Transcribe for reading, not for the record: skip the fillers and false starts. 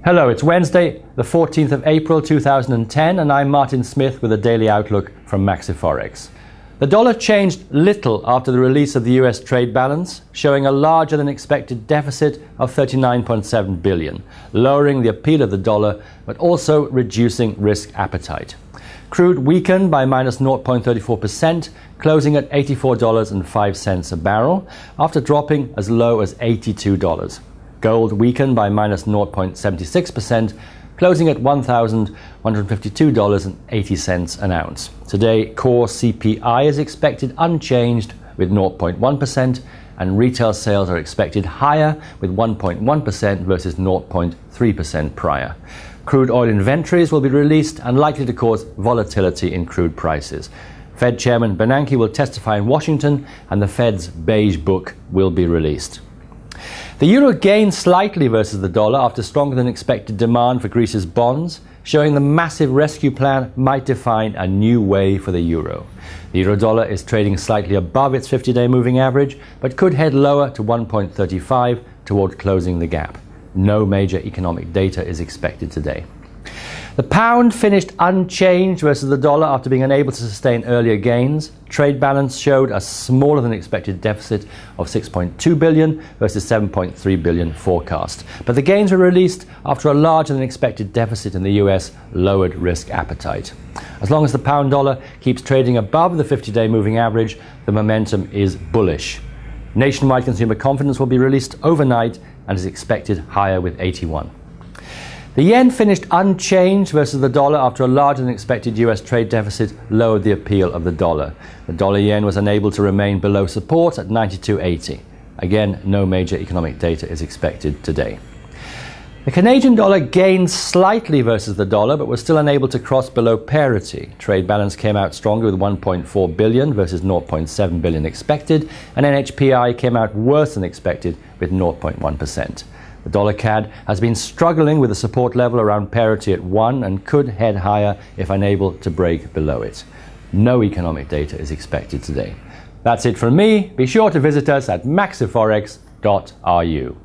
Hello, it's Wednesday, the 14th of April 2010, and I'm Martin Smith with a daily outlook from MaxiForex. The dollar changed little after the release of the US trade balance, showing a larger than expected deficit of $39.7 billion, lowering the appeal of the dollar, but also reducing risk appetite. Crude weakened by minus 0.34%, closing at $84.05 a barrel, after dropping as low as $82. Gold weakened by minus 0.76%, closing at $1,152.80 an ounce. Today, core CPI is expected unchanged with 0.1%, and retail sales are expected higher with 1.1% versus 0.3% prior. Crude oil inventories will be released and likely to cause volatility in crude prices. Fed Chairman Bernanke will testify in Washington, and the Fed's beige book will be released. The euro gained slightly versus the dollar after stronger than expected demand for Greece's bonds, showing the massive rescue plan might define a new way for the euro. The euro dollar is trading slightly above its 50-day moving average, but could head lower to 1.35 toward closing the gap. No major economic data is expected today. The pound finished unchanged versus the dollar after being unable to sustain earlier gains. Trade balance showed a smaller than expected deficit of $6.2 billion versus $7.3 billion forecast. But the gains were released after a larger than expected deficit in the US lowered risk appetite. As long as the pound dollar keeps trading above the 50-day moving average, the momentum is bullish. Nationwide consumer confidence will be released overnight and is expected higher with 81. The yen finished unchanged versus the dollar after a larger than expected US trade deficit lowered the appeal of the dollar. The dollar yen was unable to remain below support at 92.80. Again, no major economic data is expected today. The Canadian dollar gained slightly versus the dollar, but was still unable to cross below parity. Trade balance came out stronger with $1.4 billion versus $0.7 billion expected, and NHPI came out worse than expected with 0.1%. The dollar CAD has been struggling with a support level around parity at 1 and could head higher if unable to break below it. No economic data is expected today. That's it from me. Be sure to visit us at maxiforex.ru.